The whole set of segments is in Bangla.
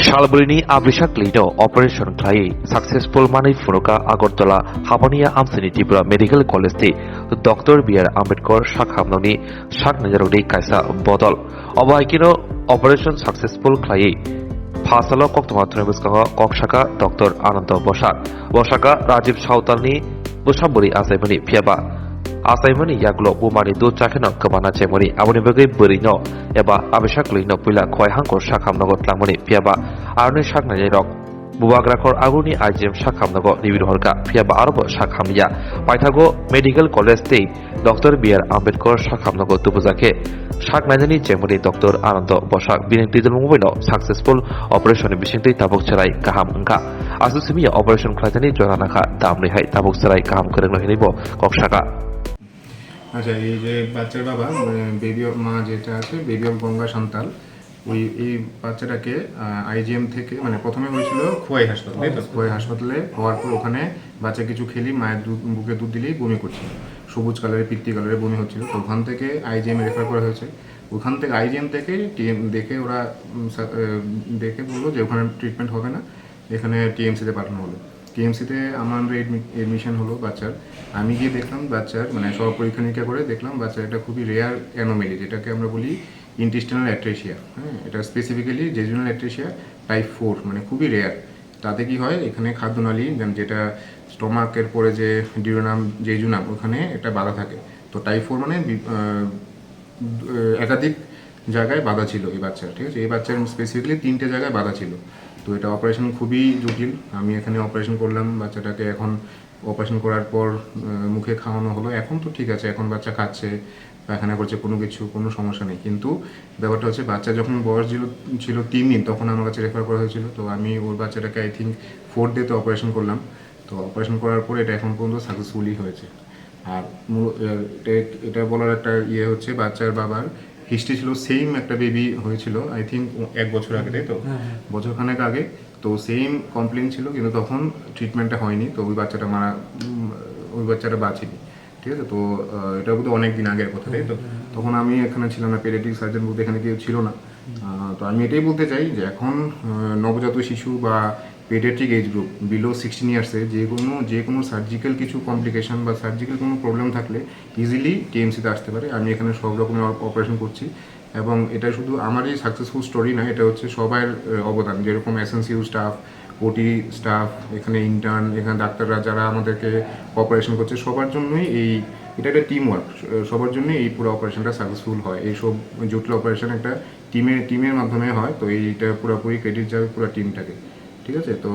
Shalbrini Abhishek Operation Klai Successful Mani Furuka Agartala Habania Amsini Tripura Medical College Dr. B.R. Ambedkar Shakhamnoni Shak Najarudi Kaisa Bodol Obaikino Operation Successful Klai Fasalo Koktomatremiska Kokshaka Dr. Ananda Boshaka Rajiv Shautalni Bushamburi Asaimani Piaba Asaimani Yaglo Bumani do Chakano Kabana Chemori Abunibagi Burino Eba Abishaklino Pula Koi Hanko Shakam Nogot Lamoni Piaba Arne Shakna Yerok Bubagrakor Aguni Ajem Shakam Nogo Nividorka Piaba Arbo Shakamia Paitago Medical College State Dr. B.R. Ambedkar Shakam Nogo Tubuzake Shaknajani Chemori Dr. Anando Boshak Binti Mubino Successful Operation Bishinti Tabuk Cherai Kaham Nka Asusimiya Operation Klatani Joranaka Damri Hai Tabuk Cherai Kaham Kureno Hinibo Kokshaka আচ্ছা এই যে বাচ্চার বাবা বেবি অফ মা যেটা আছে বেবি অফ গঙ্গা সন্তাল ওই এই বাচ্চাটাকে আইজিএম থেকে মানে প্রথমে হয়েছিল খোয়াই হাসপাতাল তাই তো খোয়াই হাসপাতালে হওয়ার পর ওখানে বাচ্চা কিছু খেলি মায়ের বুকে দুধ দিলেই বমি করছিল সবুজ কালারের পিত্তি কালারের বমি হচ্ছিল তো ওখান থেকে আইজিএম রেফার করা হয়েছে ওখান থেকে আইজিএম থেকে টিএম দেখে ওরা দেখে বললো যে ওখানে ট্রিটমেন্ট হবে না এখানে টিএমসিতে পাঠানো হলো টিএমসিতে আমার এডমিশন হলো বাচ্চার আমি গিয়ে দেখলাম বাচ্চার মানে সব পরীক্ষা নিরীক্ষা করে দেখলাম বাচ্চার একটা খুবই রেয়ার অ্যানোমেলি যেটাকে আমরা বলি ইন্টেস্টিনাল অ্যাট্রেসিয়া হ্যাঁ এটা স্পেসিফিক্যালি জেজুনাল অ্যাট্রেসিয়া টাইপ 4 মানে খুবই রেয়ার তাতে কি হয় এখানে খাদ্যনালী যেটা স্টমাকের পরে যে ডিউরোনাম জেজুনাম ওখানে একটা বাধা থাকে তো টাইপ 4 মানে একাধিক জায়গায় বাধা ছিল এই বাচ্চার ঠিক আছে এই বাচ্চার স্পেসিফিক্যালি 3টে জায়গায় বাধা ছিল তো এটা অপারেশন খুবই জটিল আমি এখানে অপারেশন করলাম বাচ্চাটাকে এখন অপারেশন করার পর মুখে খাওয়ানো হলো এখন তো ঠিক আছে এখন বাচ্চা খাচ্ছে পায়খানা করছে কোনো সমস্যা নেই কিন্তু ব্যাপারটা হচ্ছে বাচ্চা যখন বয়স ছিল 3 দিন তখন আমার কাছে রেফার করা হয়েছিল তো আমি ওর বাচ্চাটাকে আই থিঙ্ক 4th ডেতে অপারেশন করলাম তো অপারেশন করার পর এটা এখন পর্যন্ত সাকসেসফুলি হয়েছে আর এটা বলার একটা ইয়ে হচ্ছে বাচ্চার বাবার হিস্ট্রি ছিল সেম একটা বেবি হয়েছিল আই থিঙ্ক 1 বছর আগে তাই তো বছরখানেক আগে তো সেম কমপ্লেন ছিল কিন্তু তখন ট্রিটমেন্টটা হয়নি তো ওই বাচ্চাটা বাঁচেনি ঠিক আছে তো এটা বোধহয় অনেক দিন আগের কথা তাই তো তখন আমি এখানে ছিলাম না পেডিয়াট্রিক সার্জন বলতে এখানে কেউ ছিল না তো আমি এটাই বলতে চাই যে এখন নবজাত শিশু বা পেডিয়াট্রিক এজ গ্রুপ বিলো 16 ইয়ার্সে যে কোনো সার্জিক্যাল কিছু কমপ্লিকেশন বা সার্জিক্যাল কোনো প্রবলেম থাকলে ইজিলি টিএমসিতে আসতে পারে আমি এখানে সব রকমের অপারেশন করছি এবং এটা শুধু আমারই সাকসেসফুল স্টোরি না এটা হচ্ছে সবার অবদান যেরকম এসএনসিইউ স্টাফ ওটি স্টাফ এখানে ইন্টার্ন এখানে ডাক্তাররা যারা আমাদেরকে অপারেশন করছে সবার জন্যই এটা একটা টিম ওয়ার্ক সবার জন্যই এই পুরো অপারেশনটা সাকসেসফুল হয় এইসব জটিল অপারেশন একটা টিমের মাধ্যমে হয় তো এইটা পুরোপুরি ক্রেডিট যাবে পুরো টিমটাকে ঠিক আছে তো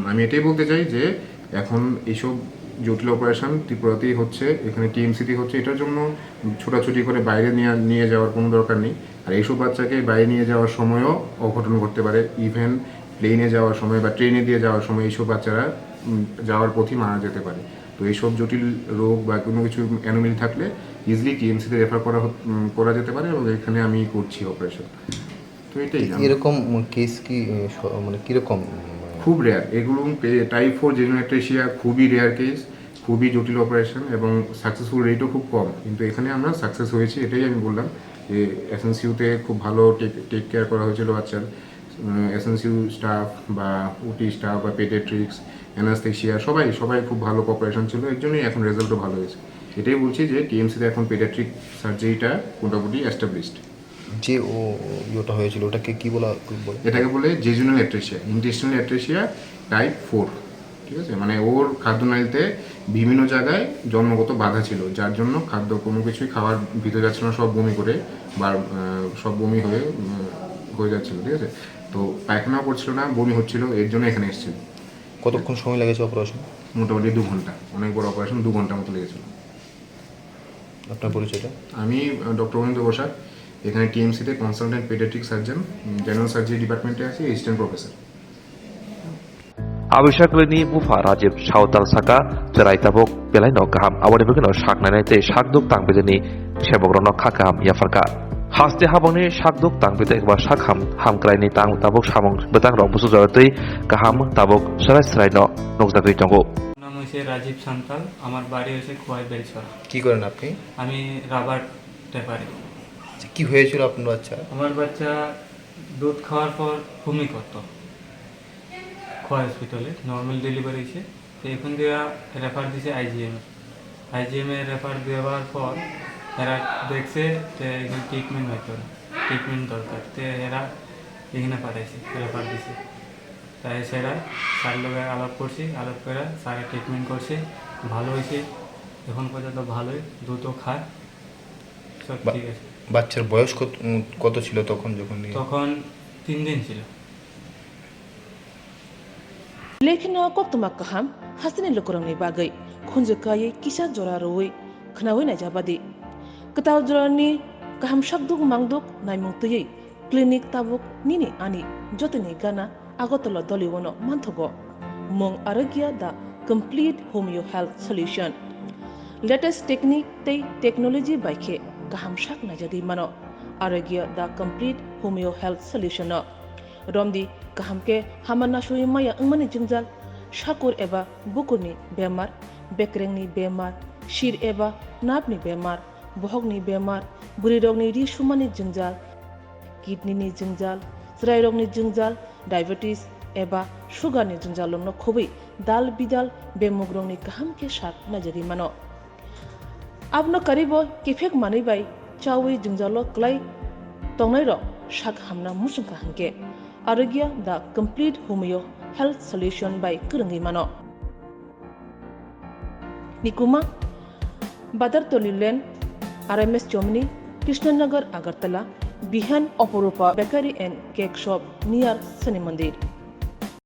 আমি এটাই বলতে চাই যে এখন এইসব জটিল অপারেশন ত্রিপুরাতেই হচ্ছে এখানে টিএমসিতে হচ্ছে এটার জন্য ছোটাছুটি করে বাইরে নিয়ে যাওয়ার কোনো দরকার নেই আর এইসব বাচ্চাকে বাইরে নিয়ে যাওয়ার সময়ও অঘটন ঘটতে পারে ইভেন প্লেনে যাওয়ার সময় বা ট্রেনে দিয়ে যাওয়ার সময় এইসব বাচ্চারা যাওয়ার পথই মারা যেতে পারে তো এইসব জটিল রোগ বা কোনো কিছু অ্যানোমেলি থাকলে ইজিলি টিএমসিতে রেফার করা যেতে পারে এবং এখানে আমি করছি অপারেশন তো এটাই এরকম কেস কি মানে কীরকম খুব রেয়ার এগুলো টাইপ 4 জেজুনাল অ্যাট্রেসিয়া খুবই রেয়ার কেস খুবই জটিল অপারেশন এবং সাকসেসফুল রেটও খুব কম কিন্তু এখানে আমরা সাকসেস হয়েছি এটাই আমি বললাম যে এসএনসিইউতে খুব ভালো টেক কেয়ার করা হয়েছিল বাচ্চার এসএনসিইউ স্টাফ বা ওটি স্টাফ বা পেডিয়াট্রিক্স অ্যানাস্থেশিয়া সবাই খুব ভালো কোঅপারেশন ছিল এর জন্যই এখন রেজাল্টও ভালো হয়েছে এটাই বলছি যে টিএমসিতে এখন পেডিয়াট্রিক সার্জারিটা মোটামুটি এস্টাবলিশড যে ওটা হয়েছিল ওটাকে কি বলে এটাকে বলে জেজুনাল অ্যাট্রেসিয়া ইন্টেস্টিনাল অ্যাট্রেসিয়া টাইপ 4 ঠিক আছে মানে ওর খাদ্যনালীতে বিভিন্ন জায়গায় জন্মগত বাধা ছিল যার জন্য খাদ্য কোনো কিছুই খাওয়ার ভিতরে যাচ্ছিল না সব বমি করে বা সব বমি হয়ে যাচ্ছিল ঠিক আছে তো পায়খানাও করছিল না বমি হচ্ছিল এর জন্য এখানে এসেছিল কতক্ষণ সময় লেগেছে অপারেশন মোটামুটি 2 ঘন্টা অনেক বড় অপারেশন 2 ঘন্টার মতো লেগেছিল আপনার পরিচয়টা আমি ডক্টর অনিন্দ বসাক এখানে টিএমসিতে consultant pediatric surgeon general surgery ডিপার্টমেন্টে আছি assistant professor Abhishek Mufa Rajiv Shautal Saka Cherai Tabok Belaino Kaham Awanibugino Shaknanaite Shakduk Tangbedeni Shebogrono Kakam Yafarka Haste Haboni Shakduk Tangbede বা Shakham Hamkraini Tang Tabok Shamong Betang Robusu Jortui Kaham Tabok Sraino Nokzakui Tongo নাম হচ্ছে রাজীব সান্তাল আমার বাড়ি হচ্ছে খোয়াই বেলছড়া কি করেন আপনি আমি রাবার টেপারি কি হয়েছিল আপনার বাচ্চা আমার বাচ্চা দুধ খাওয়ার পর বমি করতো খোয়া হসপিটালে নর্মাল ডেলিভারি হয়েছে। তো এখন দিয়ে রেফার দিছে আইজিএমে রেফার দেওয়ার পর এরা দেখছে যে এখানে ট্রিটমেন্ট হয়তো না, ট্রিটমেন্ট দরকার। তো এরা এখানে পাঠাইছে, রেফার দিছে। তাই সেরা স্যার লোকের আলাপ করছি, আলাপ করে স্যারের ট্রিটমেন্ট করছে, ভালো হয়েছে এখন পর্যন্ত ভালোই, দ্রুত খায়, সব ঠিক আছে। বাচ্চার বয়স কত ছিল তখন যখন তখন 3 দিন ছিল। लेखिनो कोक्तमा कहम हासिनि लोकरंनि बागै खुनजकायै किसा जरा रोय खनावै नाजाबादि कताव जरानि कहम शब्दुक मांदुक नायमुंतयै क्लिनिक ताबुक निनि आनि जतनि गाना आगतला दलिवनो मानथगो मं आरोग्य दा complete homeo health solution latest technique तै टेक्नोलॉजी बाइखे कहम शाक नाजादि मानो आरोग्य दा कंप्लीट होमियो हेल्थ सल्यूशन रमदी कहम के हामाना सुई माया अंगमानि जिंजाल शाकुर एबा बुकुरनि बेमार बेक्रेंनि बेमार शिर एबा नापनि बेमार बहगनि बेमार बुरि रोगनि रिसुमानि जिंजाल किडनीनि जिंजाल ज्राय रोगनि जिंजाल डायबिटीज एबा सुगारनि जिंजालनो खुबै दाल बिदाल बेमुग रोगनि कहम के शाक नाजारि मानो आपनो करिबो केफेक मानै बाय चावै जिंजालो क्लाय तंनाय रो शाक हामना मुसुंका हंके आरोग्य दा कंप्लीट होमियो हेल्थ सल्यूशन बाय करंगी मानो निकुमा बादरतली लेन आरएमएस चौमनी कृष्णनगर अगरतला बिहान Aparupa bakery and cake shop near Shani मंदिर।